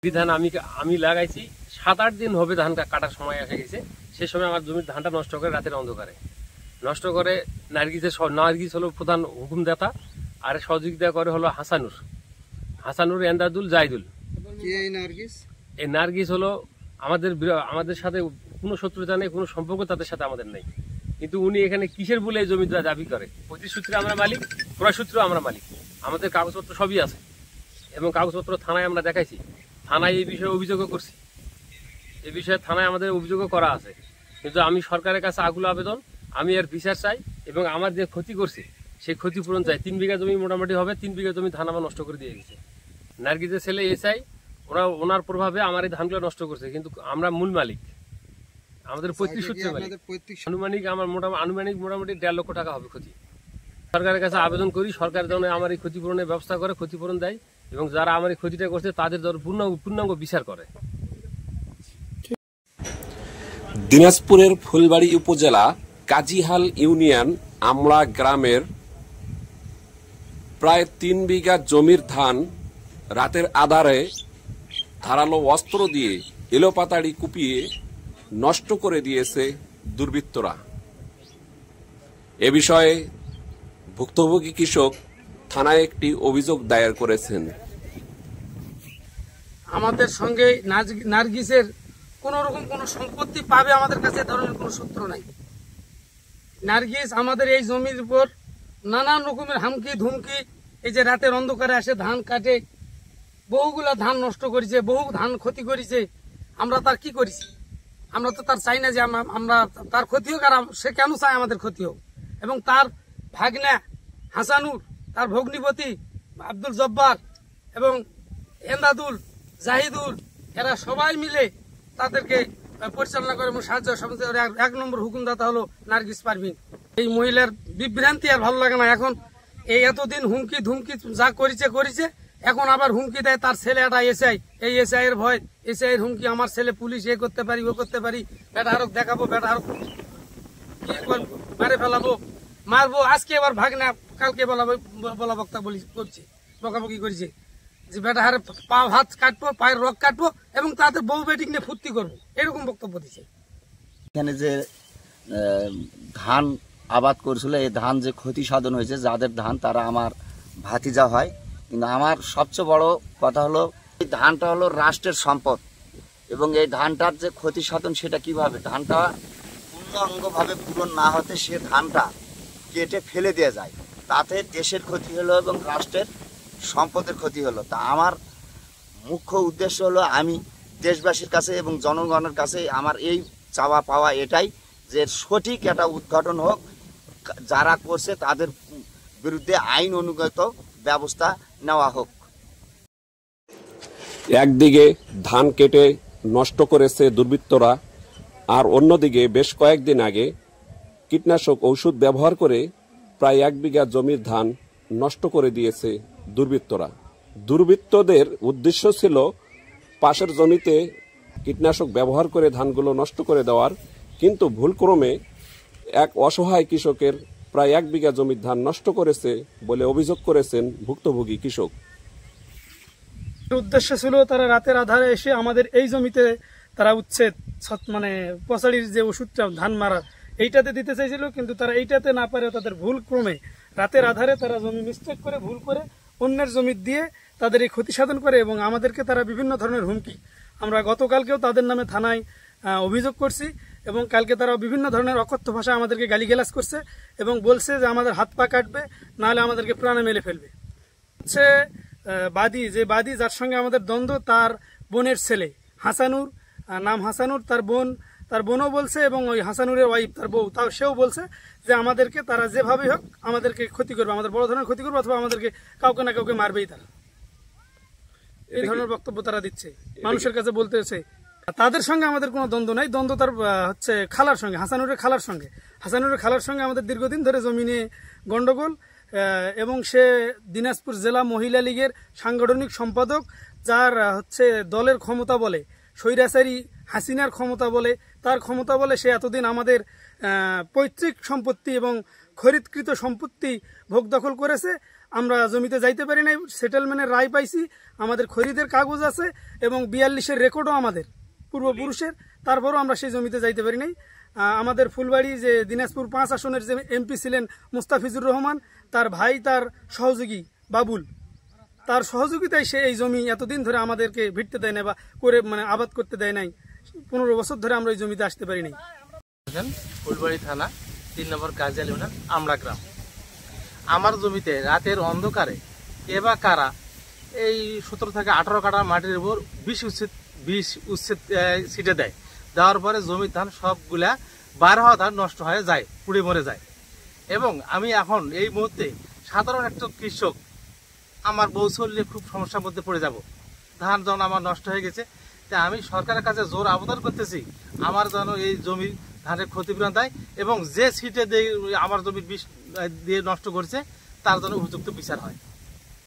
ধান আমি লাগাইছি 7-8 দিন হবে, ধান কাটার সময় এসে গেছে। সে সময় আমার জমির ধানটা নষ্ট করে রাতের অন্ধকারে নষ্ট করে। নার্গিস হলো প্রধান হুকুমদাতা, আর সহযোগিতা করে হলো হাসানুর, এন্দাদুল, জাইদুল। এই নার্গিস হলো আমাদের সাথে কোনো শত্রুতা নেই, কোনো সম্পর্ক তাদের সাথে আমাদের নেই, কিন্তু উনি এখানে কিসের বলে জমিদার দাবি করে। প্রতিশ্রুতিতে আমরা মালিক, ক্রয় সূত্রে আমরা মালিক, আমাদের কাগজপত্র সবই আছে এবং কাগজপত্র থানায় আমরা দেখাইছি। থানায় এই বিষয়ে অভিযোগও করছি, এই বিষয়ে থানায় আমাদের অভিযোগও করা আছে। কিন্তু আমি সরকারের কাছে আকুল আবেদন, আমি এর বিচার চাই এবং আমার যে ক্ষতি করছি সেই ক্ষতিপূরণ চাই। 3 বিঘা জমি মোটামুটি হবে, 3 বিঘা জমি ধান আমার নষ্ট করে দিয়ে গেছে। নার্গিসের ছেলে এসআই, ওনার প্রভাবে আমার এই ধানগুলো নষ্ট করছে, কিন্তু আমরা মূল মালিক, আমাদের পৈতৃক সূত্রে মালিক। আনুমানিক মোটামুটি 1.5 লক্ষ টাকা হবে ক্ষতি। সরকারের কাছে আবেদন করি, সরকার যেন আমার এই ক্ষতিপূরণের ব্যবস্থা করে, ক্ষতিপূরণ দেয় এবং যারা আমার এই ক্ষতিটা করছে তাদের পূর্ণাঙ্গ বিচার করে। দিনাজপুরের ফুলবাড়ী উপজেলা কাজীহাল ইউনিয়ন আমলা গ্রামের প্রায় 3 বিঘা জমির ধান রাতের আধারে ধারালো অস্ত্র দিয়ে এলোপাতাড়ি কুপিয়ে নষ্ট করে দিয়েছে দুর্বৃত্তরা। এ বিষয়ে ভুক্তভোগী কৃষক থানায় একটি অভিযোগ দায়ের করেছেন। আমাদের সঙ্গে নার্গিসের কোন রকম কোন সম্পত্তি পাবে আমাদের কাছে ধরনের কোন সূত্র নাই। নার্গিস আমাদের এই জমির উপর নানান রকমের হামকি ধুমকি, এই যে রাতের অন্ধকারে আসে ধান কাটে, বহুগুলা ধান নষ্ট করেছে, বহু ধান ক্ষতি করেছে। আমরা তার কি করেছি? আমরা তো তার চাই না যে আমরা তার ক্ষতি হোক, আর সে কেন চায় আমাদের ক্ষতি হোক। এবং তার ভাগনা হাসানুর, তার ভগ্নিপতি আব্দুল জব্বার এবং এন্দাদুল, জাহিদুল, এরা সবাই মিলে তাদেরকে পরিচালনা করে এবং সাহায্য সমিতির 1 নম্বর হুকুমদাতা হলো নার্গিস পারভিন। এই মহিলার বিভ্রান্তি আর ভালো লাগে না। এখন এই এতদিন হুমকি ধুমকি যা করেছে, এখন আবার হুমকি দেয় তার ছেলে একটা এসআই। এই এসআই এর ভয়, এসআই এর হুমকি, আমার ছেলে পুলিশ, এ করতে পারি ও করতে পারি, বেটা আরো দেখাবো, বেটা আরো কি করবো, মারে ফেলাবো, মারবো। আজকে এবার ভাগনা, কালকে বলা বক্তা করছে, বকাবকি করেছে যে বেটা হারে পা হাত কাটবো, পায়ের রক কাটবো এবং তাদের বউ বেটিং নিয়ে ফুর্তি করবো, এরকম বক্তব্য দিচ্ছে। এখানে যে ধান আবাদ করেছিল, এই ধান যে ক্ষতি সাধন হয়েছে, যাদের ধান তারা আমার ভাতিজা হয়। কিন্তু আমার সবচেয়ে বড় কথা হলো, এই ধানটা হলো রাষ্ট্রের সম্পদ এবং এই ধানটার যে ক্ষতি সাধন সেটা কিভাবে, ধানটা পূর্ণাঙ্গভাবে পূরণ না হতে সে ধানটা কেটে ফেলে দেওয়া যায়, তাতে দেশের ক্ষতি হলো এবং রাষ্ট্রের সম্পদের ক্ষতি হলো। তা আমার মুখ্য উদ্দেশ্য হলো, আমি দেশবাসীর কাছে এবং জনগণের কাছে আমার এই চাওয়া পাওয়া এটাই যে সঠিক একটা উদ্ঘাটন হোক, যারা করছে তাদের বিরুদ্ধে আইন অনুগত ব্যবস্থা নেওয়া হোক। একদিকে ধান কেটে নষ্ট করেছে দুর্বৃত্তরা, আর অন্যদিকে বেশ কয়েকদিন আগে কীটনাশক ঔষধ ব্যবহার করে প্রায় 1 বিঘা জমির ধান নষ্ট করে দিয়েছে দুর্বৃত্তরা। দুর্বৃত্তদের উদ্দেশ্য ছিল পাশের জমিতে কীটনাশক ব্যবহার করে ধানগুলো নষ্ট করে দেওয়ার, কিন্তু ভুলক্রমে এক অসহায় কৃষকের প্রায় 1 বিঘা জমির ধান নষ্ট করেছে বলে অভিযোগ করেছেন ভুক্তভোগী কৃষক। উদ্দেশ্য ছিল তারা রাতের আধারে এসে আমাদের এই জমিতে তারা উচ্ছেদ পচাড়ির যে ওষুধটা ধান মারা এইটাতে দিতে চাইছিল, কিন্তু তারা এইটাতে না পারে তাদের ভুল ক্রমে রাতের আধারে তারা জমি মিস্টেক করে ভুল করে অন্যের জমি দিয়ে তাদের এই ক্ষতি সাধন করে এবং আমাদেরকে তারা বিভিন্ন ধরনের হুমকি, আমরা গতকালকেও তাদের নামে থানায় অভিযোগ করছি এবং কালকে তারা বিভিন্ন ধরনের অকথ্য ভাষা আমাদেরকে গালিগালাজ করছে এবং বলছে যে আমাদের হাত পা কাটবে, নাহলে আমাদেরকে প্রাণে মেরে ফেলবে। সে বাদী যার সঙ্গে আমাদের দ্বন্দ্ব, তার বোনের ছেলে হাসানুর, নাম হাসানুর, তার বোনও বলছে এবং ওই হাসানুরের ওয়াইফ তার বউ, তাও সেও বলছে যে আমাদেরকে তারা যেভাবে হোক আমাদেরকে ক্ষতি করবে, আমাদের বড় ধরনের ক্ষতি করবে, অথবা আমাদেরকে কাউকে না কাউকে মারবেই তারা। এই ধরনের বক্তব্য তারা দিচ্ছে, মানুষের কাছে বলতেছে। তাদের সঙ্গে আমাদের কোনো দ্বন্দ্ব নাই, দ্বন্দ্ব তার হচ্ছে খালার সঙ্গে, হাসানুরের খালার সঙ্গে আমাদের দীর্ঘদিন ধরে জমি নিয়ে গন্ডগোল এবং সে দিনাজপুর জেলা মহিলা লীগের সাংগঠনিক সম্পাদক, যার হচ্ছে দলের ক্ষমতা বলে, স্বৈরাচারী হাসিনার ক্ষমতা বলে, তার ক্ষমতা বলে সে এতদিন আমাদের পৈতৃক সম্পত্তি এবং খরিদকৃত সম্পত্তি ভোগ দখল করেছে। আমরা জমিতে যাইতে পারি নাই। সেটেলমেন্টের রায় পাইছি, আমাদের খরিদের কাগজ আছে এবং 42-এর রেকর্ডও আমাদের পূর্বপুরুষের, তারপরও আমরা সেই জমিতে যাইতে পারি নাই। আমাদের ফুলবাড়ি যে দিনাজপুর 5 আসনের যে এমপি ছিলেন মুস্তাফিজুর রহমান, তার ভাই তার সহযোগী বাবুল, তার সহযোগিতায় সে এই জমি এতদিন ধরে আমাদেরকে ভিটতে দেয় নাই বা করে মানে আবাদ করতে দেয় নাই। 15 বছর ধরে আমরা এই জমিতে আসতে পারি নাই। ফুলবাড়ি থানা 3 নম্বর কাজিয়াল ইউনিয়ন আমলা গ্রাম। আমার জমিতে রাতের অন্ধকারে কে বা কারা এই 17 থেকে 18 কাঠা মাটির উপর 20 উচ্ছেদ ছিটে দেয়। দেওয়ার পরে জমির ধান সবগুলা 12 হওয়া ধান নষ্ট হয়ে যায়, পুড়ে মরে যায়। এবং আমি এখন এই মুহূর্তে সাধারণ একটা কৃষক, আমার বউ চললে খুব সমস্যার মধ্যে পড়ে যাব। ধান যখন আমার নষ্ট হয়ে গেছে, তাই আমি সরকারের কাছে জোর আবেদন করতেছি আমার যেন এই জমি ধানের ক্ষতিপূরণ দেয় এবং যে সিটে দিয়ে আমার জমির বিষ দিয়ে নষ্ট করছে তার জন্য উপযুক্ত বিচার হয়।